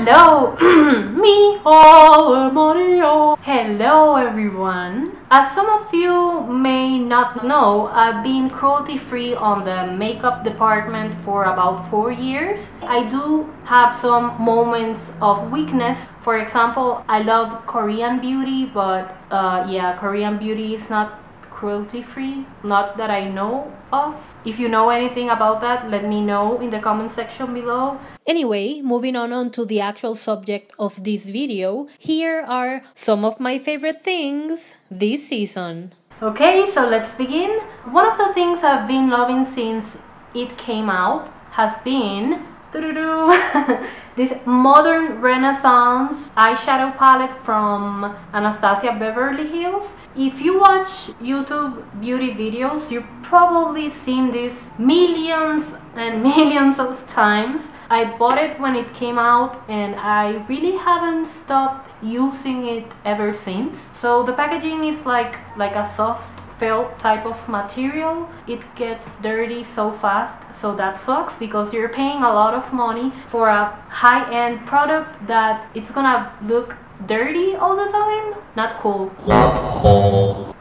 Hello, me, oh, Mario. Hello, everyone. As some of you may not know, I've been cruelty-free on the makeup department for about 4 years. I do have some moments of weakness. For example, I love Korean beauty, but yeah, Korean beauty is not cruelty-free, not that I know of. If you know anything about that, let me know in the comment section below. Anyway, moving on to the actual subject of this video, here are some of my favorite things this season. Okay, so let's begin. One of the things I've been loving since it came out has been this modern renaissance eyeshadow palette from Anastasia Beverly Hills. If you watch YouTube beauty videos, you've probably seen this millions and millions of times. I bought it when it came out and I really haven't stopped using it ever since. So the packaging is like a soft felt type of material. It gets dirty so fast, so that sucks because you're paying a lot of money for a high-end product that it's gonna look dirty all the time. Not cool.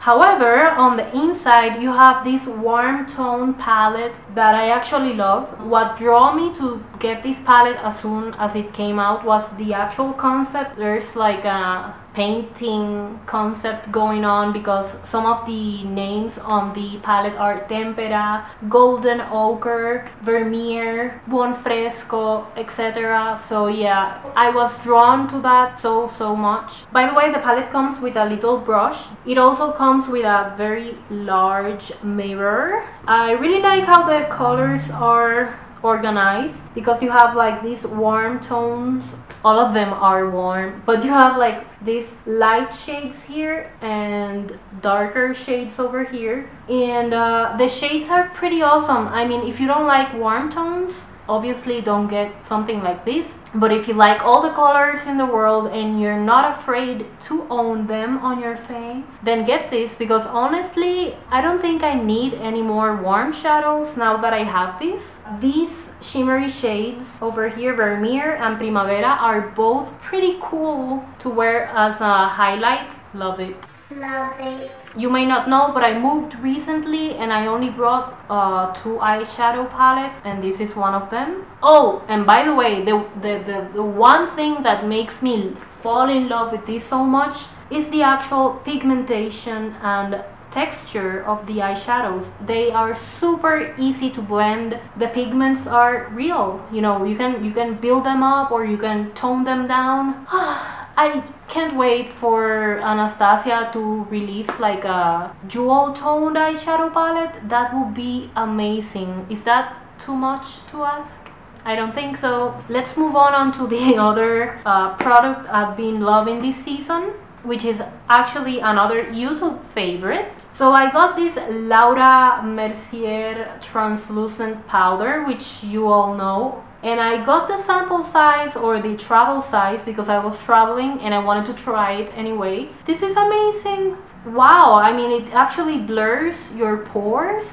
However, on the inside you have this warm tone palette that I actually love. What drew me to get this palette as soon as it came out was the actual concept. There's like a painting concept going on because some of the names on the palette are tempera, golden ochre, vermeer, buon fresco, etc. So yeah, I was drawn to that so much. By the way, the palette comes with a little brush. It also comes with a very large mirror. I really like how the colors are organized because you have like these warm tones. All of them are warm, but you have like these light shades here and darker shades over here, and the shades are pretty awesome. I mean, if you don't like warm tones, obviously don't get something like this, but if you like all the colors in the world and you're not afraid to own them on your face, then get this, because honestly I don't think I need any more warm shadows now that I have this. These shimmery shades over here, Vermeer and Primavera, are both pretty cool to wear as a highlight. Love it. Love it. You may not know, but I moved recently and I only brought 2 eyeshadow palettes, and this is one of them. Oh, and by the way, the one thing that makes me fall in love with this so much is the actual pigmentation and texture of the eyeshadows. They are super easy to blend. The pigments are real. You know, you can build them up or you can tone them down. I can't wait for Anastasia to release like a jewel toned eyeshadow palette. That would be amazing. Is that too much to ask? I don't think so. Let's move on to the other product I've been loving this season, which is actually another YouTube favorite. So I got this Laura Mercier translucent powder, which you all know. And I got the sample size or the travel size because I was traveling and I wanted to try it anyway. This is amazing. Wow, I mean, it actually blurs your pores.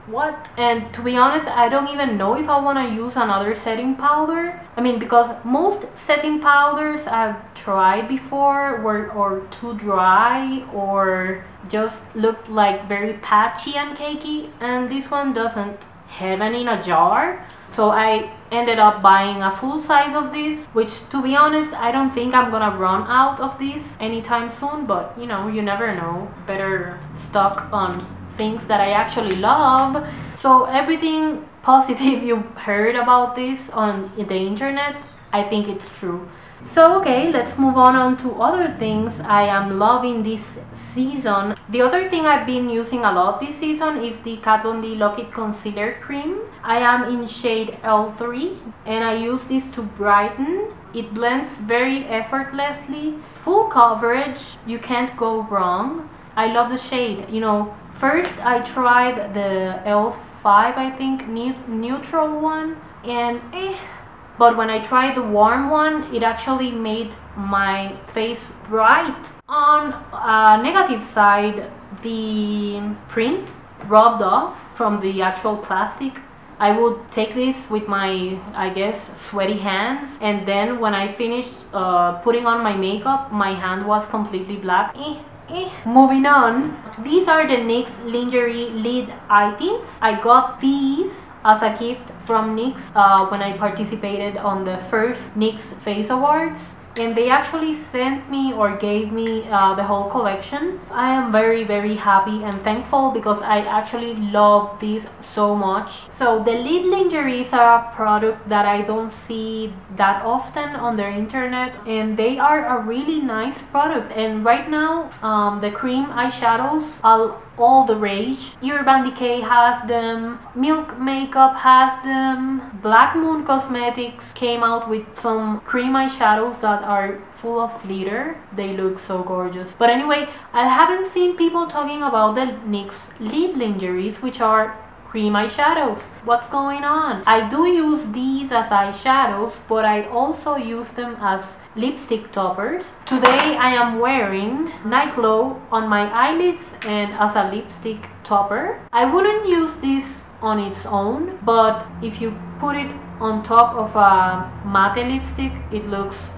What? And to be honest, I don't even know if I want to use another setting powder. I mean, because most setting powders I've tried before were too dry or just looked like very patchy and cakey, and this one doesn't. Heaven in a jar. So I ended up buying a full size of this, which to be honest, I don't think I'm gonna run out of this anytime soon, but you know, you never know. Better stock on things that I actually love. So everything positive you've heard about this on the internet, I think it's true. So okay, let's move on to other things I am loving this season. The other thing I've been using a lot this season is the Kat Von D Lock It Concealer Cream. I am in shade L3 and I use this to brighten. It blends very effortlessly. Full coverage, you can't go wrong. I love the shade. You know, first I tried the L5, I think, neutral one, and but when I tried the warm one, it actually made my face bright. On a negative side, the print rubbed off from the actual plastic I would take this with my, I guess, sweaty hands, and then when I finished putting on my makeup, my hand was completely black. Moving on, these are the NYX Lingerie Lid Eye Tints. I got these as a gift from NYX when I participated on the first NYX Face Awards. And they actually sent me or gave me the whole collection. I am very happy and thankful because I actually love these so much. So the Lid Lingeries are a product that I don't see that often on the internet, and they are a really nice product. And right now the cream eyeshadows are all the rage. Urban Decay has them, Milk Makeup has them, Black Moon Cosmetics came out with some cream eyeshadows that are full of glitter. They look so gorgeous. But anyway, I haven't seen people talking about the NYX Lid Lingeries, which are cream eyeshadows. What's going on? I do use these as eyeshadows, but I also use them as lipstick toppers. Today I am wearing Night Glow on my eyelids and as a lipstick topper. I wouldn't use this on its own, but if you put it on top of a matte lipstick, it looks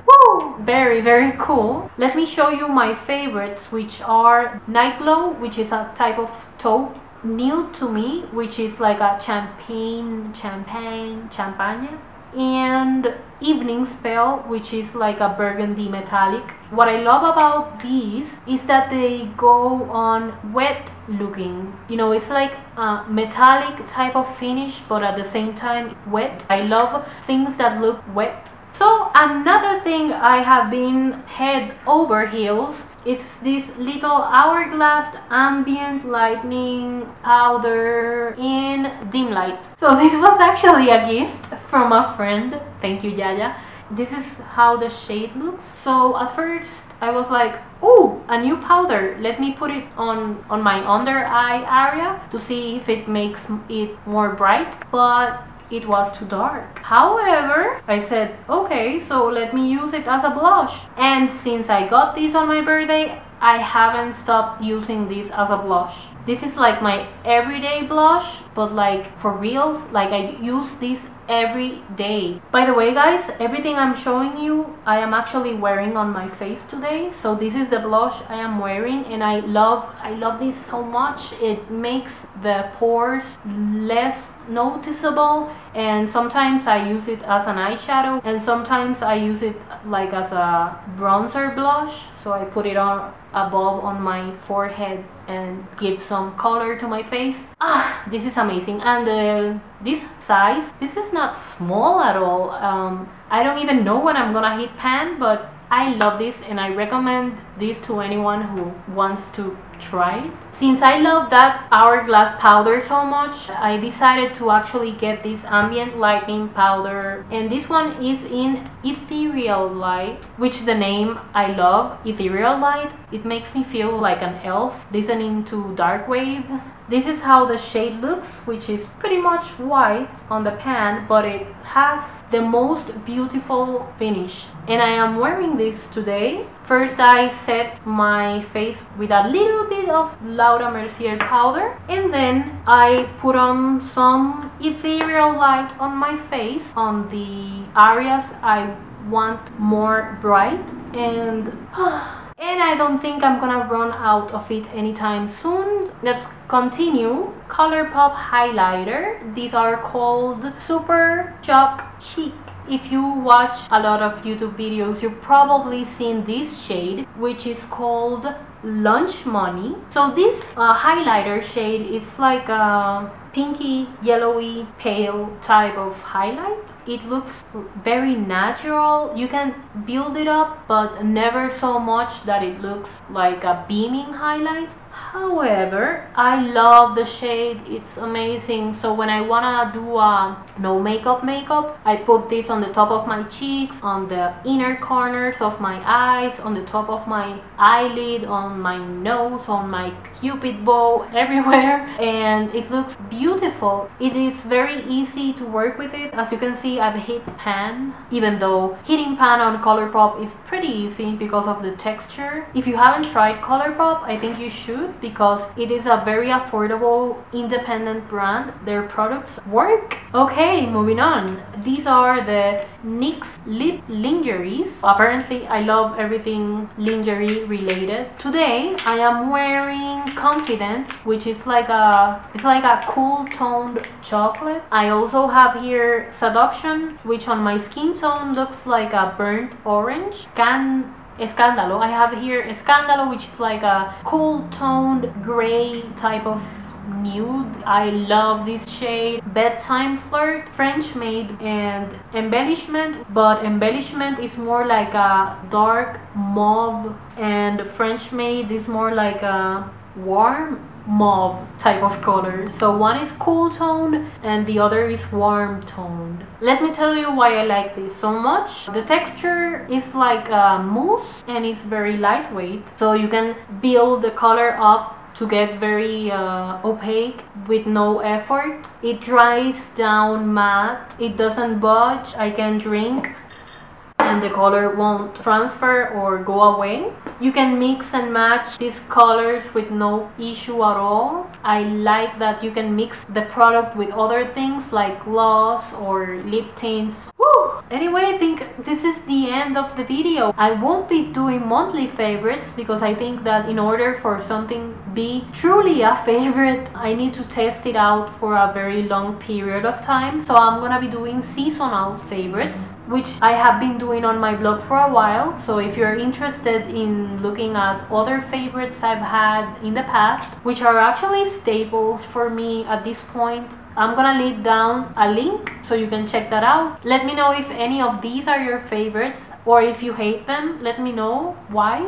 very cool. Let me show you my favorites, which are Night Glow, which is a type of taupe, Nude To Me, which is like a champagne, and Evening Spell, which is like a burgundy metallic. What I love about these is that they go on wet looking. You know, it's like a metallic type of finish, but at the same time wet. I love things that look wet. So another thing I have been head over heels, it's this little Hourglass Ambient Lighting powder in dim light. So this was actually a gift from a friend. Thank you, Yaya. This is how the shade looks. So at first I was like, ooh, a new powder. Let me put it on my under eye area to see if it makes it more bright. But it was too dark. However, I said, okay, so let me use it as a blush. And since I got this on my birthday, I haven't stopped using this as a blush. This is like my everyday blush, but like for reals, like I use this every day. By the way, guys, everything I'm showing you, I am actually wearing on my face today. So this is the blush I am wearing, and I love this so much. It makes the pores less noticeable, and sometimes I use it as an eyeshadow, and sometimes I use it like as a bronzer blush. So I put it on above on my forehead and give some color to my face. This is amazing. And this size, this is not small at all. I don't even know when I'm gonna hit pan, but I love this and I recommend this to anyone who wants to try it. Since I love that Hourglass powder so much, I decided to actually get this Ambient Lighting powder, and this one is in Ethereal Light, which the name I love, Ethereal Light. It makes me feel like an elf listening to dark wave. This is how the shade looks, which is pretty much white on the pan, but it has the most beautiful finish. And I am wearing this today. First, I set my face with a little bit of Mercier powder, and then I put on some Ethereal Light on my face on the areas I want more bright, and I don't think I'm gonna run out of it anytime soon. Let's continue. ColourPop highlighter. These are called Super Chalk Cheek. If you watch a lot of YouTube videos, you've probably seen this shade, which is called Lunch Money. So this highlighter shade is like a pinky, yellowy, pale type of highlight. It looks very natural. You can build it up, but never so much that it looks like a beaming highlight. However, I love the shade. It's amazing. So when I wanna do a no makeup, I put this on the top of my cheeks, on the inner corners of my eyes, on the top of my eyelid, on my nose, on my cupid bow, everywhere, and it looks beautiful. It is very easy to work with it. As you can see, I've hit pan, even though hitting pan on ColourPop is pretty easy because of the texture. If you haven't tried ColourPop, I think you should. Nude because it is a very affordable independent brand. Their products work. Okay, moving on. These are the NYX lip lingeries. Apparently I love everything lingerie related. Today I am wearing Confident, which is like a cool toned chocolate. I also have here Seduction, which on my skin tone looks like a burnt orange. Scandalous. I have here Scandalous, which is like a cool toned gray type of nude. I love this shade. Bedtime Flirt, French Maid, and Embellishment, but Embellishment is more like a dark mauve and French Maid is more like a warm mauve type of color. So one is cool toned and the other is warm toned. Let me tell you why I like this so much. The texture is like a mousse and it's very lightweight, so you can build the color up to get very opaque with no effort. It dries down matte, it doesn't budge. I can drink and the color won't transfer or go away. You can mix and match these colors with no issue at all. I like that you can mix the product with other things like gloss or lip tints. Woo! Anyway, I think this is the end of the video. I won't be doing monthly favorites because I think that in order for something be truly a favorite, I need to test it out for a very long period of time. So I'm gonna be doing seasonal favorites, which I have been doing on my blog for a while. So if you're interested in looking at other favorites I've had in the past, which are actually staples for me at this point, I'm gonna leave down a link so you can check that out. Let me know if any of these are your favorites, or if you hate them, let me know why.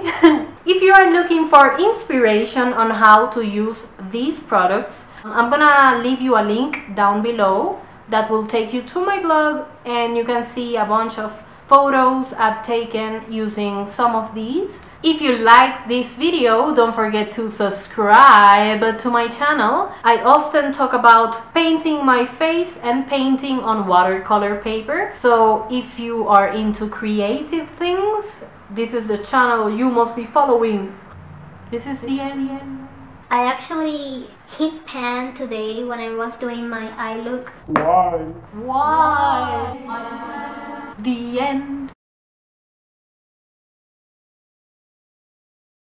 If you are looking for inspiration on how to use these products, I'm gonna leave you a link down below that will take you to my blog, and you can see a bunch of photos I've taken using some of these. If you like this video, don't forget to subscribe to my channel. I often talk about painting my face and painting on watercolor paper. So if you are into creative things, this is the channel you must be following. This is the end. I actually hit pan today when I was doing my eye look. Why? The end.